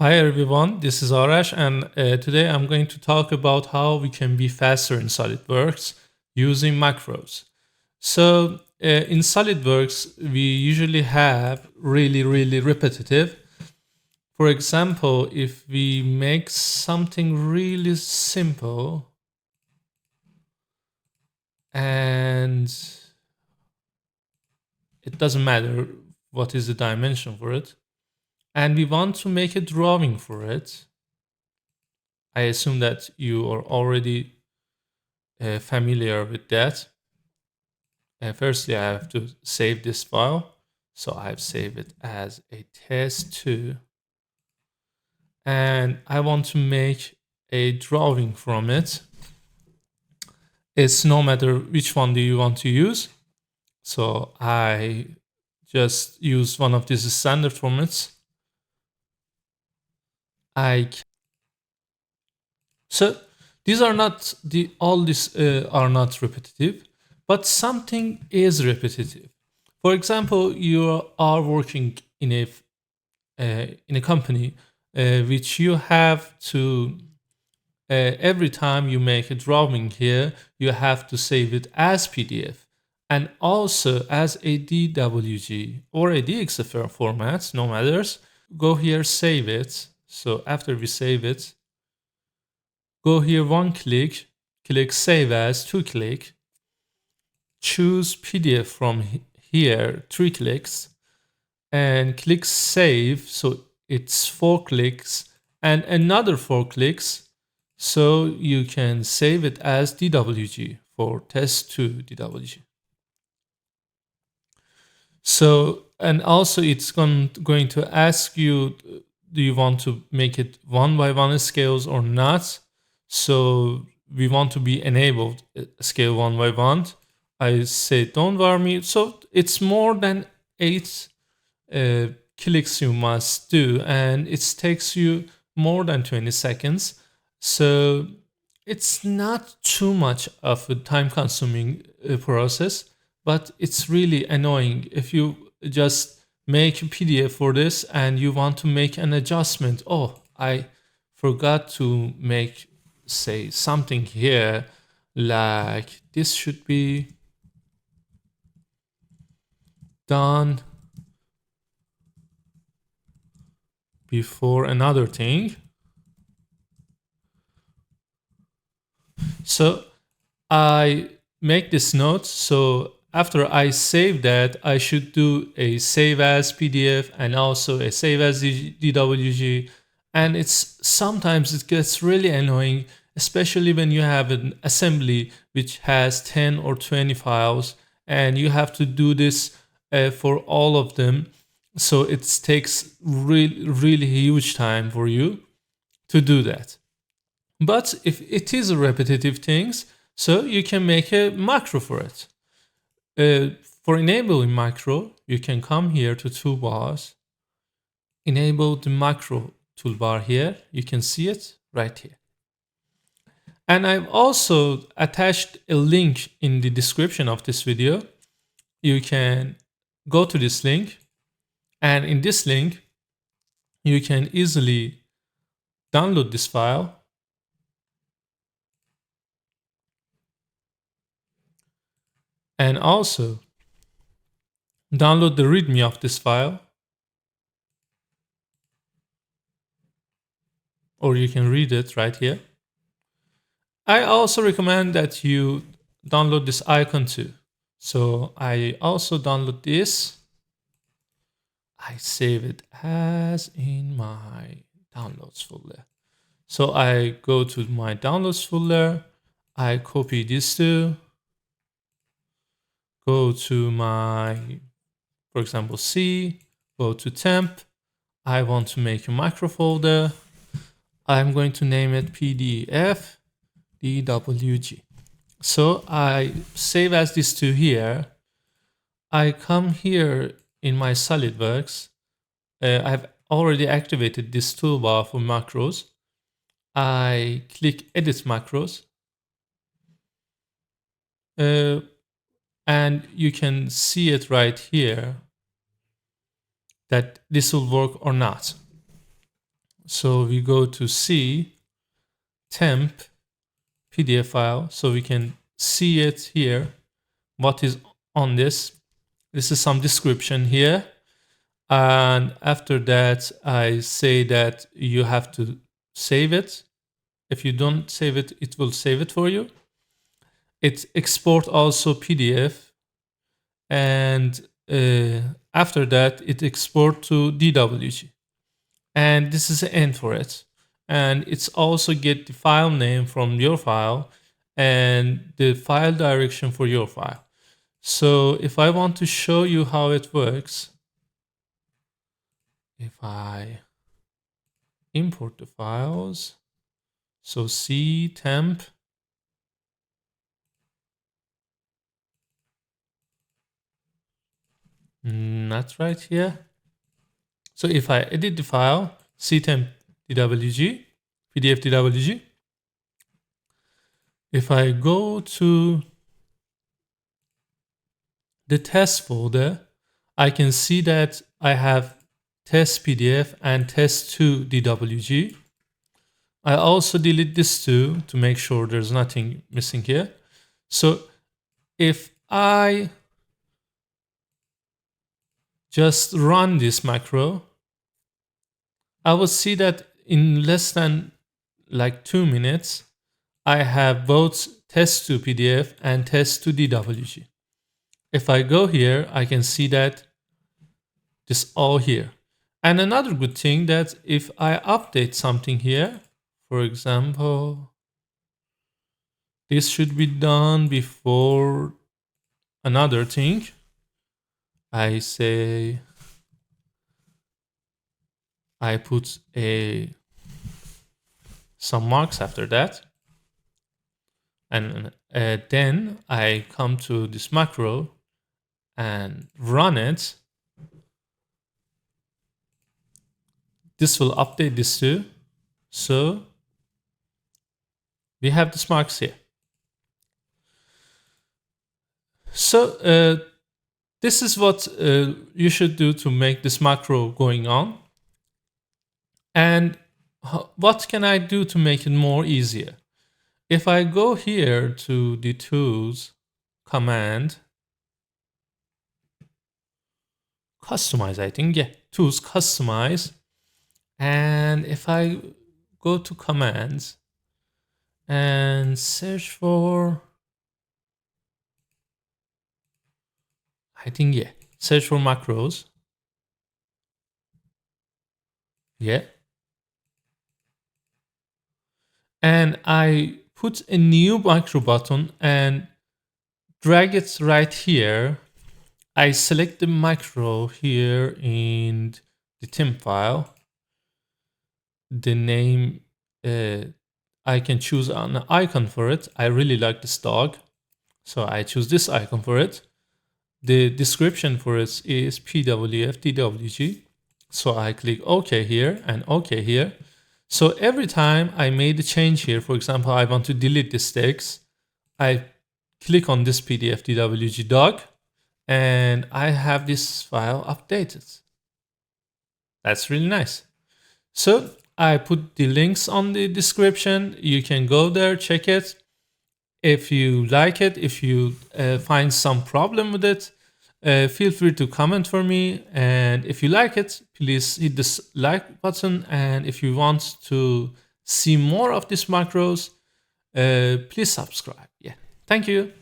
Hi everyone, this is Arash, and today I'm going to talk about how we can be faster in SolidWorks using macros. In SolidWorks, we usually have really repetitive. For example, if we make something really simple and it doesn't matter what is the dimension for it, and we want to make a drawing for it, I assume that you are already familiar with that. Firstly, I have to save this file. So I've saved it as a test2. And I want to make a drawing from it. It's no matter which one do you want to use. So I just use one of these standard formats. So these are not all these are not repetitive, but something is repetitive. For example, you are working in a company which you have to every time you make a drawing here, you have to save it as PDF and also as a DWG or a DXFR format, no matters. Go here, save it. So after we save it, go here, one click, click save as, two click, choose PDF from here, three clicks, and click save. So it's 4 clicks and another 4 clicks. So you can save it as DWG for test2 DWG. So, and also it's going to ask you, do you want to make it 1 by 1 scales or not? So we want to be enabled scale 1 by 1. I say don't worry. So it's more than 8 clicks you must do, and it takes you more than 20 seconds. So it's not too much of a time consuming process, but it's really annoying if you just make a PDF for this and you want to make an adjustment. Oh, I forgot to make, say, something here, like this should be done before another thing. So I make this note. So after I save that, I should do a save as PDF and also a save as DWG. And it's sometimes it gets really annoying, especially when you have an assembly which has 10 or 20 files and you have to do this for all of them. So it takes really huge time for you to do that. But if it is a repetitive things, so you can make a macro for it. For enabling macro, you can come here to toolbars, enable the macro toolbar here. You can see it right here. And I've also attached a link in the description of this video. You can go to this link, and in this link, you can easily download this file. And also download the README of this file, or you can read it right here. I also recommend that you download this icon too. So I also download this. I save it as in my downloads folder. So I go to my downloads folder. I copy this two. Go to my, for example, C. Go to temp. I want to make a macro folder. I'm going to name it PDF DWG. So I save as this to here. I come here in my SolidWorks. I've already activated this toolbar for macros. I click edit macros. And you can see it right here that this will work or not. So we go to C, temp, PDF file, so we can see it here, what is on this. This is some description here. And after that, I say that you have to save it. If you don't save it, it will save it for you. It export also PDF. And after that, it export to DWG. And this is the end for it. And it's also get the file name from your file and the file direction for your file. So if I want to show you how it works, if I import the files, so C temp, not right here. So if I edit the file, C temp DWG, PDF DWG, if I go to the test folder, I can see that I have test PDF and test2 DWG. I also delete this too to make sure there's nothing missing here. So if I just run this macro, I will see that in less than like 2 minutes, I have both test2 PDF and test2 DWG. If I go here, I can see that this all here. And another good thing that if I update something here, for example, this should be done before another thing. I say I put some marks after that. And then I come to this macro and run it. This will update this too. So we have these marks here. So this is what you should do to make this macro going on. And what can I do to make it more easier? If I go here to the tools, command, customize, I think, yeah, tools, customize. And if I go to commands and search for, I think, yeah, search for macros. Yeah. And I put a new macro button and drag it right here. I select the macro here in the temp file. The name, I can choose an icon for it. I really like this dog, so I choose this icon for it. The description for it is PWF DWG. So I click OK here and OK here. So every time I made a change here, for example, I want to delete this text, I click on this PDF DWG dog and I have this file updated. That's really nice. So I put the links on the description. You can go there, check it. If you like it, if you find some problem with it, feel free to comment for me. And if you like it, please hit this like button. And if you want to see more of these macros, please subscribe. Yeah. Thank you.